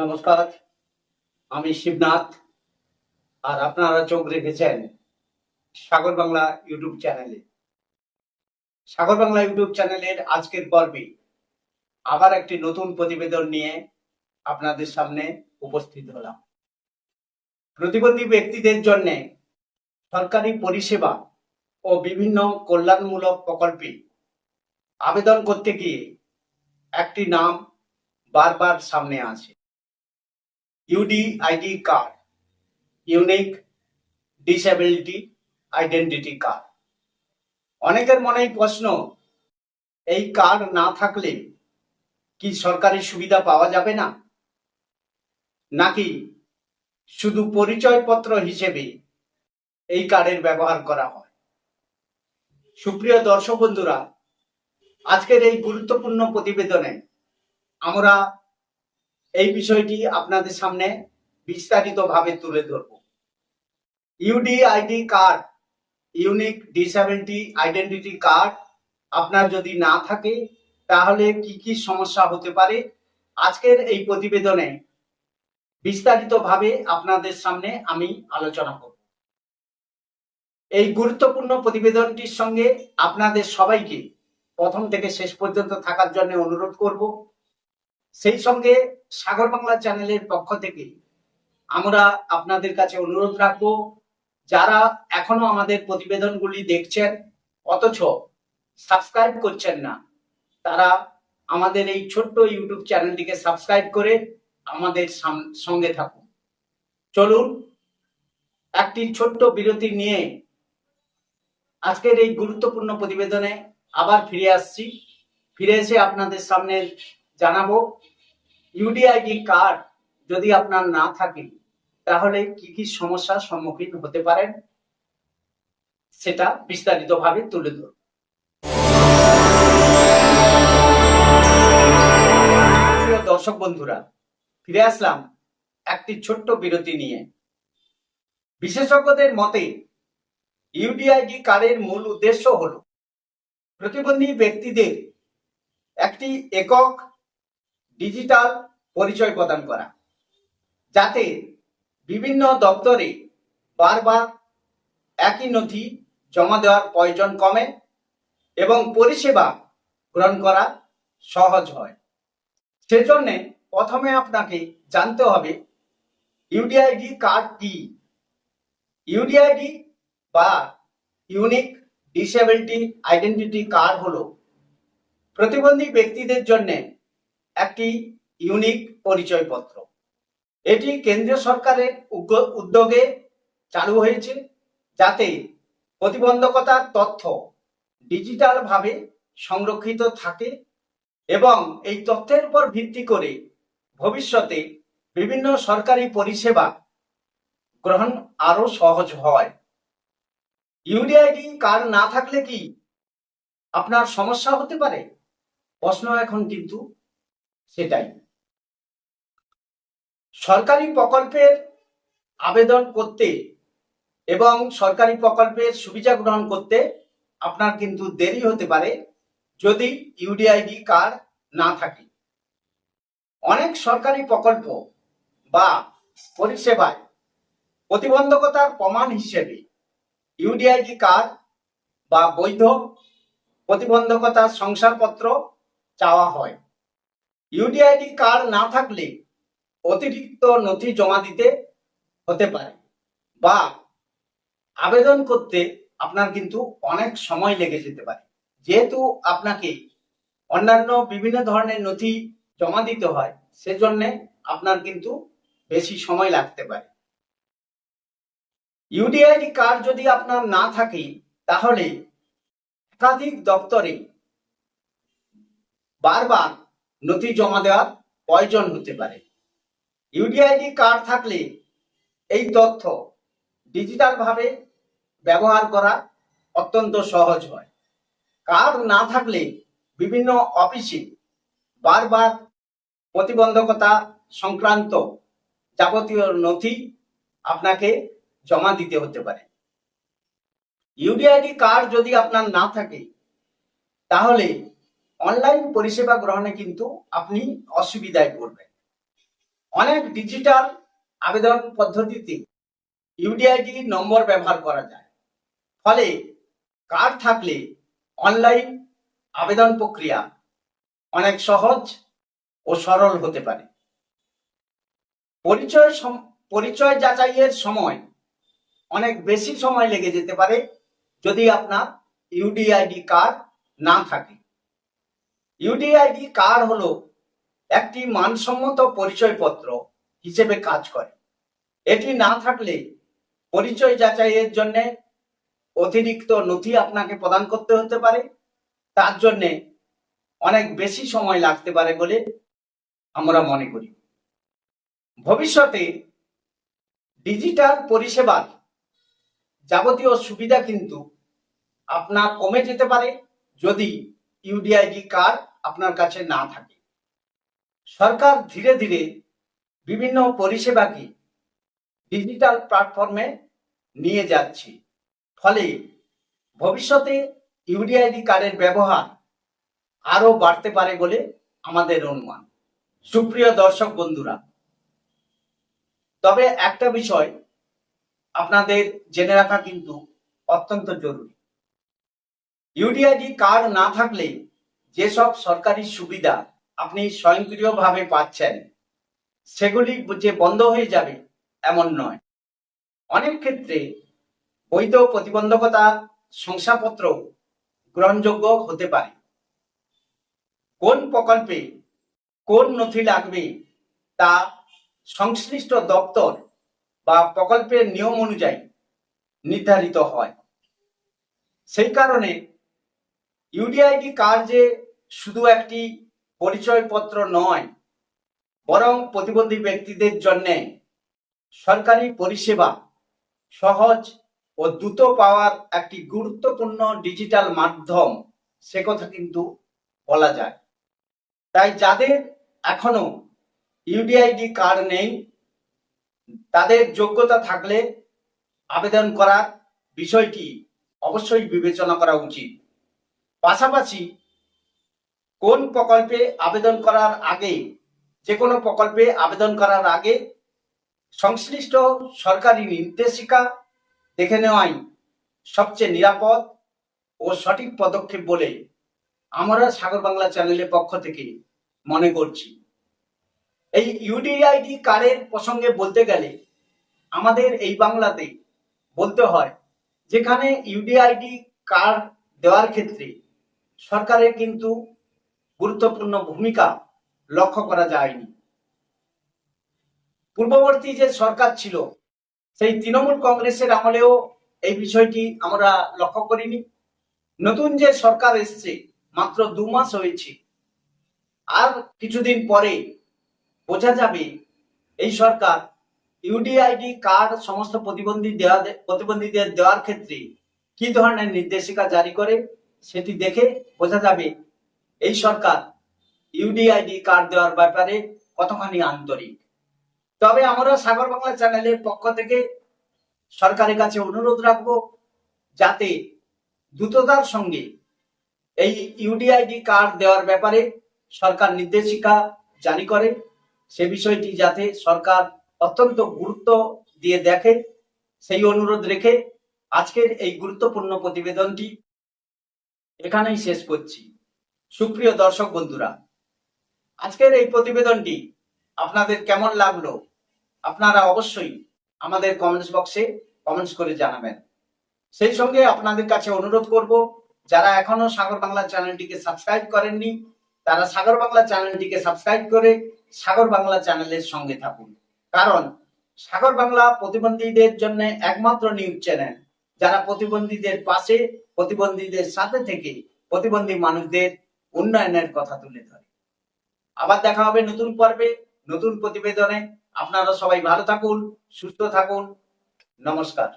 নমস্কার, আমি শিবনাথ। আর আপনারা চোখ রেখেছেন সাগর বাংলা ইউটিউব চ্যানেলে। সাগর বাংলা ইউটিউব চ্যানেলের আজকের পর্বে আবার একটি নতুন প্রতিবেদন নিয়ে আপনাদের সামনে উপস্থিত হলাম। প্রতিবন্ধী ব্যক্তিদের জন্য সরকারি পরিষেবা ও বিভিন্ন কল্যাণমূলক প্রকল্পে আবেদন করতে গিয়ে একটি নাম বারবার সামনে আসে, UDID card, unique disability identity card. অনেকের মনেই প্রশ্ন, এই কার্ড না থাকলে কি সরকারি সুবিধা পাওয়া যাবে না, নাকি শুধু পরিচয়পত্র হিসেবে এই কার্ডের ব্যবহার করা হয়? সুপ্রিয় দর্শক বন্ধুরা, আজকের এই গুরুত্বপূর্ণ প্রতিবেদনে আমরা এই বিষয়টি আপনাদের সামনে বিস্তারিতভাবে তুলে ধরব। UDID card, unique disability identity card আপনার যদি না থাকে তাহলে কি কি সমস্যা হতে পারে, আজকের এই প্রতিবেদনে বিস্তারিতভাবে আপনাদের সামনে আমি আলোচনা করব। এই গুরুত্বপূর্ণ প্রতিবেদনটির সঙ্গে আপনাদের সবাইকে প্রথম থেকে শেষ পর্যন্ত থাকার জন্য অনুরোধ করব। সেই সঙ্গে সাগর বাংলা চ্যানেলের পক্ষ থেকে আমরা আপনাদের কাছে অনুরোধ রাখবো, যারা এখনো আমাদের প্রতিবেদনগুলি দেখছেন অথচ সাবস্ক্রাইব করছেন না, তারা আমাদের এই ছোট্ট ইউটিউব চ্যানেলটিকে সাবস্ক্রাইব করে আমাদের সঙ্গে থাকুন। চলুন একটি ছোট্ট বিরতি নিয়ে আজকের এই গুরুত্বপূর্ণ প্রতিবেদনে আবার ফিরে এসে আপনাদের সামনে জানাবো, ইউডিআইডি কার্ড যদি আপনার না থাকে তাহলে কি কি সমস্যার সম্মুখীন হতে পারেন, সেটা বিস্তারিতভাবে তুলে ধরব। দর্শক বন্ধুরা, ফিরে আসলাম একটি ছোট্ট বিরতি নিয়ে। বিশেষজ্ঞদের মতে ইউডিআইডি কার্ডের মূল উদ্দেশ্য হল প্রতিবন্ধী ব্যক্তিদের একটি একক ডিজিটাল পরিচয় প্রদান করা, যাতে বিভিন্ন দপ্তরে বারবার একই নথি জমা দেওয়ার প্রয়োজন কমে এবং পরিষেবা গ্রহণ করা সহজ হয়। সেজন্য প্রথমে আপনাকে জানতে হবে ইউডিআইডি কার্ড কি। ইউডিআইডি বা ইউনিক ডিসেবিলিটি আইডেন্টিটি কার্ড হলো প্রতিবন্ধী ব্যক্তিদের জন্য একটি ইউনিক পরিচয়পত্র। এটি কেন্দ্রীয় সরকারের উদ্যোগে চালু হয়েছে, যাতে প্রতিবন্ধকতার তথ্য ডিজিটাল ভাবে সংরক্ষিত থাকে এবং এই তথ্যের উপর ভিত্তি করে ভবিষ্যতে বিভিন্ন সরকারি পরিষেবা গ্রহণ আরো সহজ হয়। ইউডিআইডি কার্ড না থাকলে কি আপনার সমস্যা হতে পারে? প্রশ্ন এখন কিন্তু সেটাই। সরকারি প্রকল্পের আবেদন করতে এবং সরকারি প্রকল্পের সুবিধা গ্রহণ করতে আপনার কিন্তু দেরি হতে পারে যদি ইউডিআইডি কার্ড না থাকে। অনেক সরকারি প্রকল্প বা পরিষেবায় প্রতিবন্ধকতার প্রমাণ হিসেবে ইউডিআইডি কার্ড বা বৈধ প্রতিবন্ধকতার শংসাপত্র চাওয়া হয়। ইউডিআইডি কার্ড না থাকলে অতিরিক্ত নথি জমা দিতে হতে পারে বা আবেদন করতে আপনার কিন্তু অনেক সময় লেগে যেতে পারে। যেহেতু আপনাকে অন্যান্য বিভিন্ন ধরনের নথি জমা দিতে হয়, সেজন্য আপনার কিন্তু বেশি সময় লাগতে পারে। ইউডিআইডি কার্ড যদি আপনার না থাকে তাহলে একাধিক দপ্তরে বারবার নথি জমা দেওয়ার প্রয়োজন হতে পারে। ইউডিআইডি কার্ড থাকলে এই তথ্য ডিজিটাল ভাবে ব্যবহার করা অত্যন্ত সহজ হয়। কার্ড না থাকলে বিভিন্ন অফিসে বারবার প্রতিবন্ধকতা সংক্রান্ত যাবতীয় নথি আপনাকে জমা দিতে হতে পারে। ইউডিআইডি কার্ড যদি আপনার না থাকে তাহলে অনলাইন পরিষেবা গ্রহণে কিন্তু আপনি অসুবিধায় পড়বেন। অনেক ডিজিটাল আবেদন পদ্ধতিতে ইউডিআইডি নম্বর ব্যবহার করা যায়, ফলে কার্ড থাকলে অনলাইন আবেদন প্রক্রিয়া অনেক সহজ ও সরল হতে পারে। পরিচয় যাচাইয়ের সময় অনেক বেশি সময় লেগে যেতে পারে যদি আপনার ইউডিআইডি কার্ড না থাকে। ইউডিআইডি কার্ড হলো একটি মানসম্মত পরিচয়পত্র হিসেবে কাজ করে। এটি না থাকলে পরিচয় যাচাইয়ের জন্য অতিরিক্ত নথি আপনাকে প্রদান করতে হতে পারে, তার জন্য অনেক বেশি সময় লাগতে পারে বলে আমরা মনে করি। ভবিষ্যতে ডিজিটাল পরিষেবার যাবতীয় সুবিধা কিন্তু আপনার কমে যেতে পারে যদি ইউডিআইডি কার্ড আপনার কাছে না থাকে। সরকার ধীরে ধীরে বিভিন্ন পরিষেবাকে ডিজিটাল প্ল্যাটফর্মে নিয়ে যাচ্ছে, ফলে ভবিষ্যতে ইউডিআইডি কার্ডের ব্যবহার আরো বাড়তে পারে বলে আমাদের অনুমান। সুপ্রিয় দর্শক বন্ধুরা, তবে একটা বিষয় আপনাদের জেনে রাখা কিন্তু অত্যন্ত জরুরি। ইউডিআইডি কার্ড না থাকলে যেসব সরকারি সুবিধা আপনি স্বয়ংক্রিয়ভাবে পাচ্ছেন সেগুলি যে বন্ধ হয়ে যাবে এমন নয়। অনেক ক্ষেত্রে বৈধ প্রতিবন্ধকতা শংসাপত্র গ্রহণযোগ্য হতে পারে। কোন প্রকল্পে কোন নথি লাগবে তা সংশ্লিষ্ট দপ্তর বা প্রকল্পের নিয়ম অনুযায়ী নির্ধারিত হয়। সেই কারণে ইউডিআইডি কার্ড যে শুধু একটি পরিচয়পত্র নয়, বরং প্রতিবন্ধী ব্যক্তিদের জন্য সরকারি পরিষেবা সহজ ও দ্রুত পাওয়ার একটি গুরুত্বপূর্ণ ডিজিটাল মাধ্যম, সে কথা কিন্তু বলা যায়। তাই যাদের এখনো ইউডিআইডি কার্ড নেই তাদের যোগ্যতা থাকলে আবেদন করার বিষয়টি অবশ্যই বিবেচনা করা উচিত। পাশাপাশি কোন প্রকল্পে আবেদন করার আগে, যে কোনো প্রকল্পে আবেদন করার আগে সংশ্লিষ্ট সরকারি নির্দেশিকা দেখে নেওয়াই সবচেয়ে নিরাপদ ও সঠিক পদক্ষেপ বলে আমরা সাগর বাংলা চ্যানেলের পক্ষ থেকে মনে করছি। এই ইউডিআইডি কার্ডের প্রসঙ্গে বলতে গেলে আমাদের এই বাংলাতে বলতে হয়, যেখানে ইউডিআইডি কার্ড দেওয়ার ক্ষেত্রে সরকারের কিন্তু গুরুত্বপূর্ণ ভূমিকা লক্ষ্য করা যায়নি। পূর্ববর্তী যে সরকার ছিল সেই তৃণমূল কংগ্রেসের আমলেও এই বিষয়টি আমরা লক্ষ্য করিনি। নতুন যে সরকার এসছে মাত্র 2 মাস হয়েছে, আর কিছুদিন পরে বোঝা যাবে এই সরকার ইউডিআইডি কার্ড সমস্ত প্রতিবন্ধীদের দেওয়ার ক্ষেত্রে কি ধরনের নির্দেশিকা জারি করে, সেটি দেখে বোঝা যাবে এই সরকার ইউডিআইডি কার্ড দেওয়ার ব্যাপারে কতখানি আন্তরিক। তবে আমরা সাগর বাংলা চ্যানেলের পক্ষ থেকে সরকারের কাছে অনুরোধ রাখবো যাতে দ্রুততার সঙ্গে এই ইউডিআইডি কার্ড দেওয়ার ব্যাপারে সরকার নির্দেশিকা জারি করে, সে বিষয়টি যাতে সরকার অত্যন্ত গুরুত্ব দিয়ে দেখে, সেই অনুরোধ রেখে আজকের এই গুরুত্বপূর্ণ প্রতিবেদনটি এখানেই শেষ করছি। সুপ্রিয় দর্শক বন্ধুরা, আজকের এই প্রতিবেদনটি আপনাদের কেমন লাগলো আপনারা অবশ্যই আমাদের কমেন্টস বক্সে কমেন্টস করে জানাবেন। সেই সঙ্গে আপনাদের কাছে অনুরোধ করব, যারা এখনো সাগর বাংলা চ্যানেলটিকে সাবস্ক্রাইব করেননি তারা সাগর বাংলা চ্যানেলটিকে সাবস্ক্রাইব করে সাগর বাংলা চ্যানেলের সঙ্গে থাকুন। কারণ সাগর বাংলা প্রতিবন্ধীদের জন্য একমাত্র নিউজ চ্যানেল যারা প্রতিবন্ধীদের পাশে, প্রতিবন্ধীদের সাথে থেকে প্রতিবন্ধী মানুষদের উন্নয়নের কথা তুলে ধরে। আবার দেখা হবে নতুন পর্বে, নতুন প্রতিবেদনে। আপনারা সবাই ভালো থাকুন, সুস্থ থাকুন। নমস্কার।